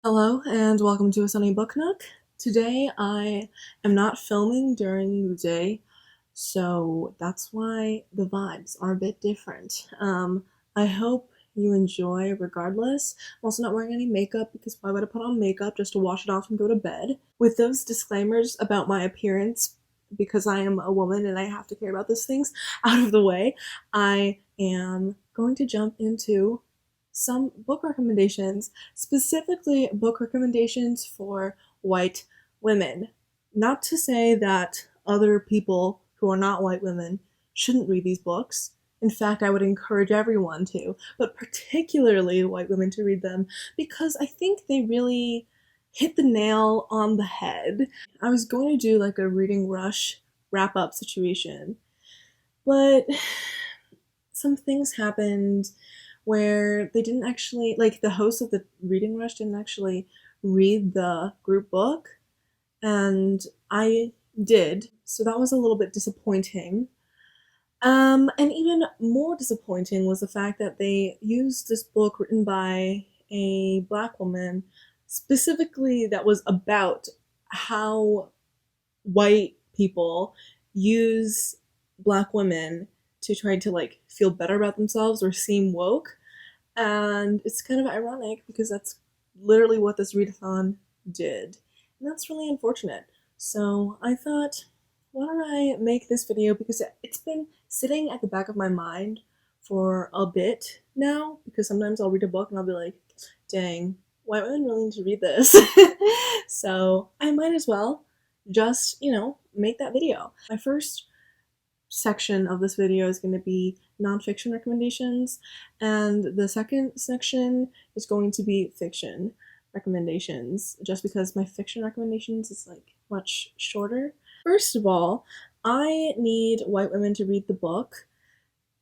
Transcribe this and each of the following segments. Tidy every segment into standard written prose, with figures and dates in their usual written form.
Hello and welcome to a sunny book nook. Today I am not filming during the day, so that's why the vibes are a bit different. I hope you enjoy regardless. I'm also not wearing any makeup because why would I put on makeup just to wash it off and go to bed? With those disclaimers about my appearance, because I am a woman and I have to care about those things out of the way, I am going to jump into some book recommendations, specifically book recommendations for white women. Not to say that other people who are not white women shouldn't read these books. In fact, I would encourage everyone to, but particularly white women to read them because I think they really hit the nail on the head. I was going to do like a reading rush wrap up situation, but some things happened where they didn't actually, like, the host of the reading rush didn't actually read the group book, and I did, so that was a little bit disappointing. And even more disappointing was the fact that they used this book written by a black woman, specifically that was about how white people use black women to try to like feel better about themselves or seem woke. And it's kind of ironic because that's literally what this readathon did. And that's really unfortunate. So I thought, why don't I make this video because it's been sitting at the back of my mind for a bit now, because sometimes I'll read a book and I'll be like, dang, white women really need to read this. So I might as well just, make that video. My first section of this video is going to be nonfiction recommendations, and the second section is going to be fiction recommendations, just because my fiction recommendations is like much shorter. First of all, I need white women to read the book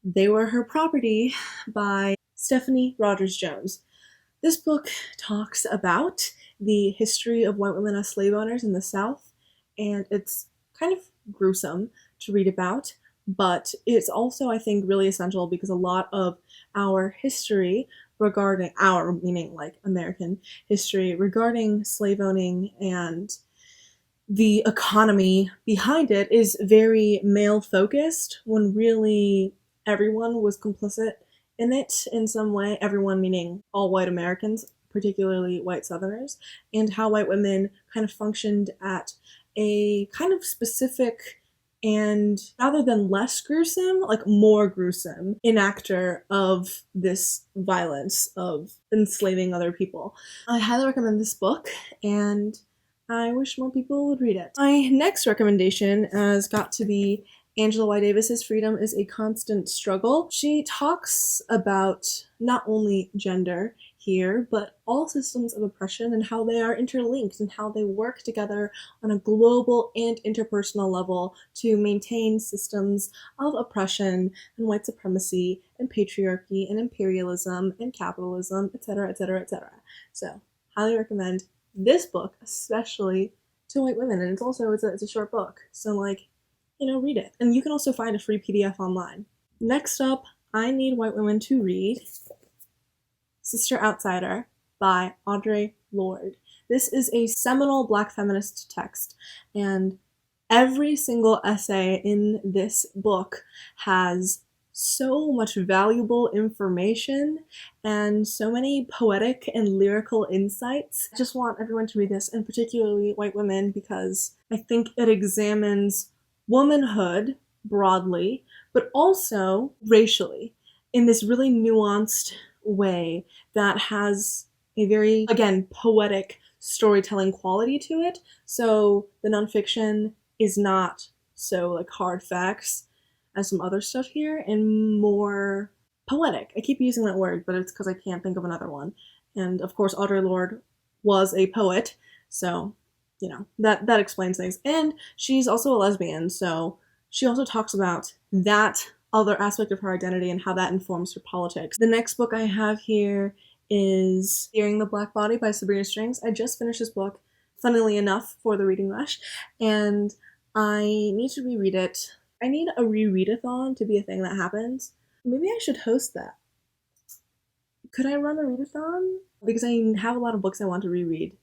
They Were Her Property by Stephanie Rogers Jones. This book talks about the history of white women as slave owners in the South, and it's kind of gruesome to read about, but it's also, I think, really essential because a lot of our history regarding our, meaning like American history, regarding slave owning and the economy behind it is very male focused when really everyone was complicit in it in some way. Everyone meaning all white Americans, particularly white Southerners, and how white women kind of functioned at a kind of specific and rather than less gruesome, like more gruesome enactor of this violence of enslaving other people. I highly recommend this book, and I wish more people would read it. My next recommendation has got to be Angela Y. Davis's Freedom is a Constant Struggle. She talks about not only gender here, but all systems of oppression and how they are interlinked and how they work together on a global and interpersonal level to maintain systems of oppression and white supremacy and patriarchy and imperialism and capitalism, etc., etc., etc. So, highly recommend this book, especially to white women, and it's a short book, so like, read it. And you can also find a free PDF online. Next up, I need white women to read Sister Outsider by Audre Lorde. This is a seminal black feminist text, and every single essay in this book has so much valuable information and so many poetic and lyrical insights. I just want everyone to read this, and particularly white women, because I think it examines womanhood broadly, but also racially in this really nuanced way that has a very, again, poetic storytelling quality to it. So the nonfiction is not so like hard facts as some other stuff here, and more poetic. I keep using that word, but it's because I can't think of another one. And of course, Audre Lorde was a poet, so that explains things. And she's also a lesbian, so she also talks about that other aspect of her identity and how that informs her politics. The next book I have here is Fearing the Black Body by Sabrina Strings. I just finished this book, funnily enough, for the reading rush, and I need to reread it. I need a rereadathon to be a thing that happens. Maybe I should host that. Could I run a readathon? Because I have a lot of books I want to reread,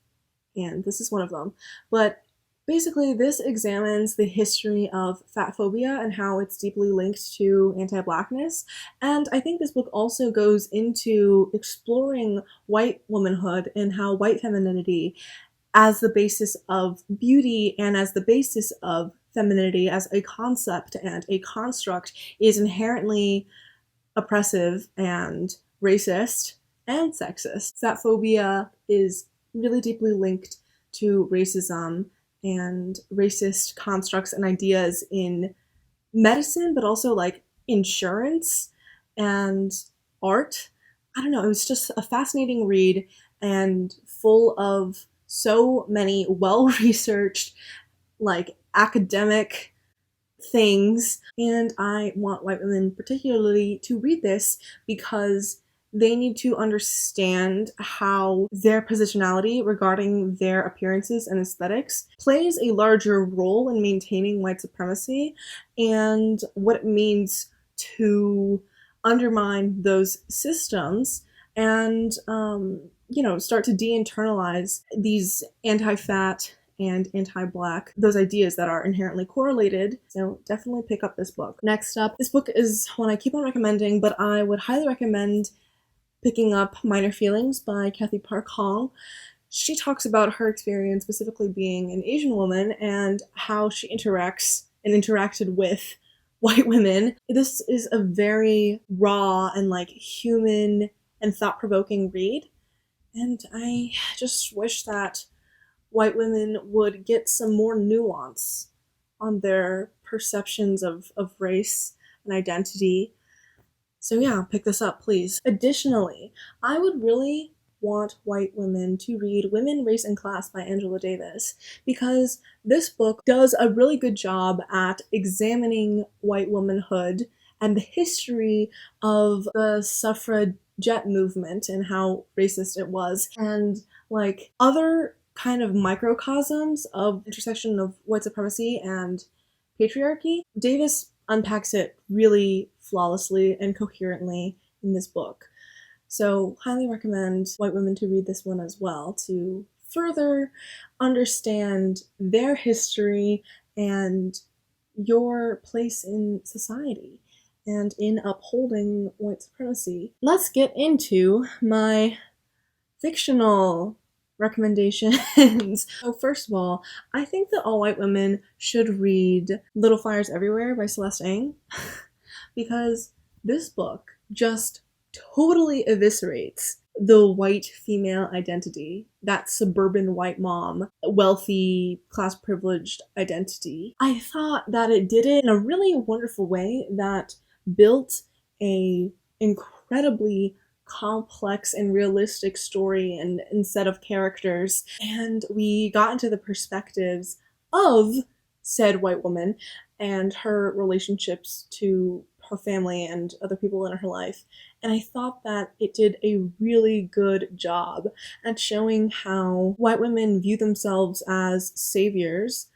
and this is one of them. But basically, this examines the history of fat phobia and how it's deeply linked to anti-blackness. And I think this book also goes into exploring white womanhood and how white femininity as the basis of beauty and as the basis of femininity as a concept and a construct is inherently oppressive and racist and sexist. Fat phobia is really deeply linked to racism and racist constructs and ideas in medicine, but also like insurance and art. I don't know, it was just a fascinating read and full of so many well researched, like academic things. And I want white women particularly to read this because they need to understand how their positionality regarding their appearances and aesthetics plays a larger role in maintaining white supremacy and what it means to undermine those systems and start to de-internalize these anti-fat and anti-black, those ideas that are inherently correlated. So definitely pick up this book. Next up, this book is one I keep on recommending, but I would highly recommend picking up Minor Feelings by Kathy Park Hong. She talks about her experience specifically being an Asian woman and how she interacts and interacted with white women. This is a very raw and like human and thought-provoking read, and I just wish that white women would get some more nuance on their perceptions of race and identity. So yeah, pick this up, please. Additionally, I would really want white women to read Women, Race, and Class by Angela Davis, because this book does a really good job at examining white womanhood and the history of the suffragette movement and how racist it was, and like other kind of microcosms of intersection of white supremacy and patriarchy. Davis unpacks it really flawlessly and coherently in this book. So highly recommend white women to read this one as well to further understand their history and your place in society and in upholding white supremacy. Let's get into my fictional recommendations. So first of all, I think that all white women should read Little Fires Everywhere by Celeste Ng because this book just totally eviscerates the white female identity, that suburban white mom, wealthy, class privileged identity. I thought that it did it in a really wonderful way that built a incredibly complex and realistic story and set of characters, and we got into the perspectives of said white woman and her relationships to her family and other people in her life. And I thought that it did a really good job at showing how white women view themselves as saviors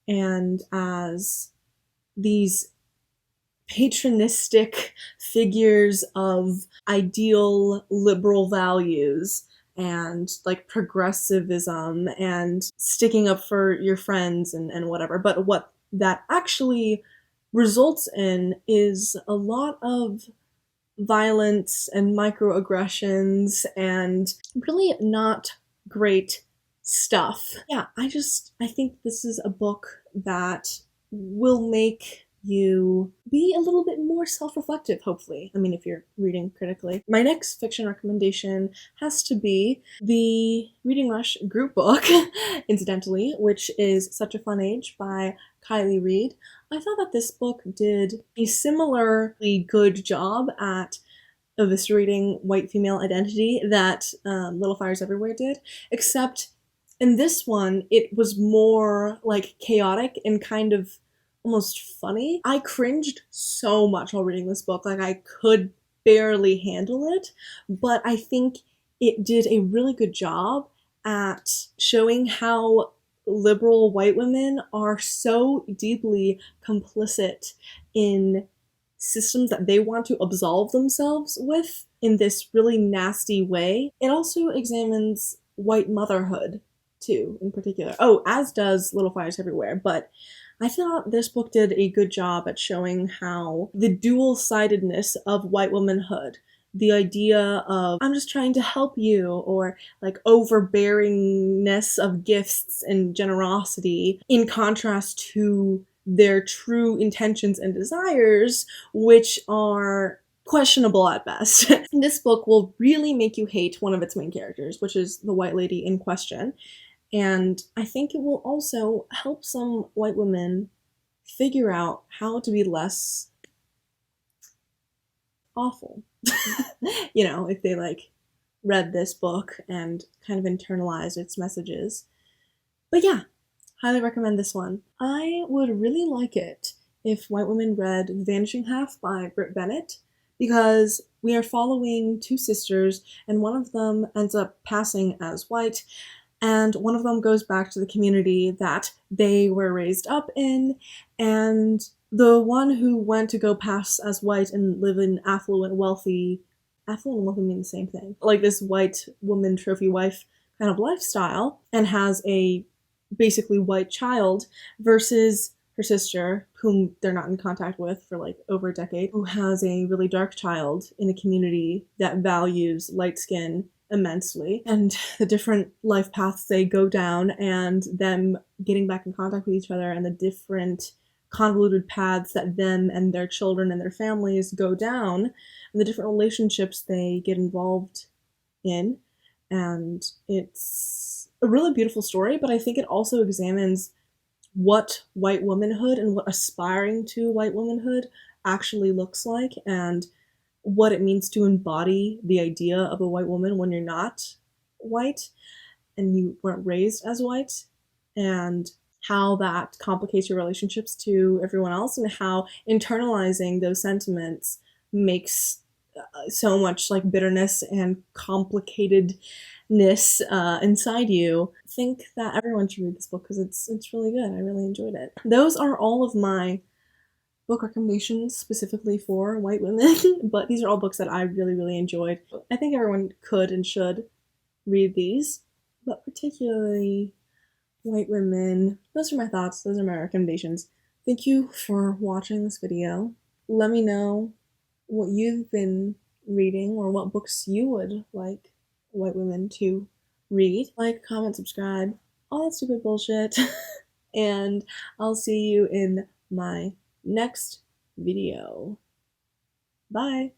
and as these patronistic figures of ideal liberal values and like progressivism and sticking up for your friends and whatever. But what that actually results in is a lot of violence and microaggressions and really not great stuff. Yeah, I think this is a book that will make you be a little bit more self-reflective, hopefully. I mean, if you're reading critically. My next fiction recommendation has to be the Reading Rush group book, incidentally, which is Such a Fun Age by Kylie Reed. I thought that this book did a similarly good job at eviscerating white female identity that Little Fires Everywhere did, except in this one, it was more like chaotic and kind of almost funny. I cringed so much while reading this book, like I could barely handle it, but I think it did a really good job at showing how liberal white women are so deeply complicit in systems that they want to absolve themselves with in this really nasty way. It also examines white motherhood, too, in particular. Oh, as does Little Fires Everywhere, but I thought this book did a good job at showing how the dual-sidedness of white womanhood, the idea of I'm just trying to help you, or like overbearingness of gifts and generosity, in contrast to their true intentions and desires, which are questionable at best. This book will really make you hate one of its main characters, which is the white lady in question. And I think it will also help some white women figure out how to be less awful. You know, if they like read this book and kind of internalized its messages. But yeah, highly recommend this one. I would really like it if white women read The Vanishing Half by Brit Bennett, because we are following two sisters and one of them ends up passing as white, and one of them goes back to the community that they were raised up in, and the one who went to go pass as white and live in affluent and wealthy mean the same thing, like this white woman trophy wife kind of lifestyle, and has a basically white child, versus her sister, whom they're not in contact with for like over a decade, who has a really dark child in a community that values light skin immensely, and the different life paths they go down, and them getting back in contact with each other, and the different convoluted paths that them and their children and their families go down, and the different relationships they get involved in. And it's a really beautiful story, but I think it also examines what white womanhood and what aspiring to white womanhood actually looks like, and what it means to embody the idea of a white woman when you're not white and you weren't raised as white, and how that complicates your relationships to everyone else, and how internalizing those sentiments makes so much like bitterness and complicatedness inside you. I think that everyone should read this book because it's really good. I really enjoyed it. Those are all of my book recommendations specifically for white women, but these are all books that I really, really enjoyed. I think everyone could and should read these, but particularly white women. Those are my thoughts, those are my recommendations. Thank you for watching this video. Let me know what you've been reading or what books you would like white women to read. Like, comment, subscribe, all that stupid bullshit. And I'll see you in my next video. Bye!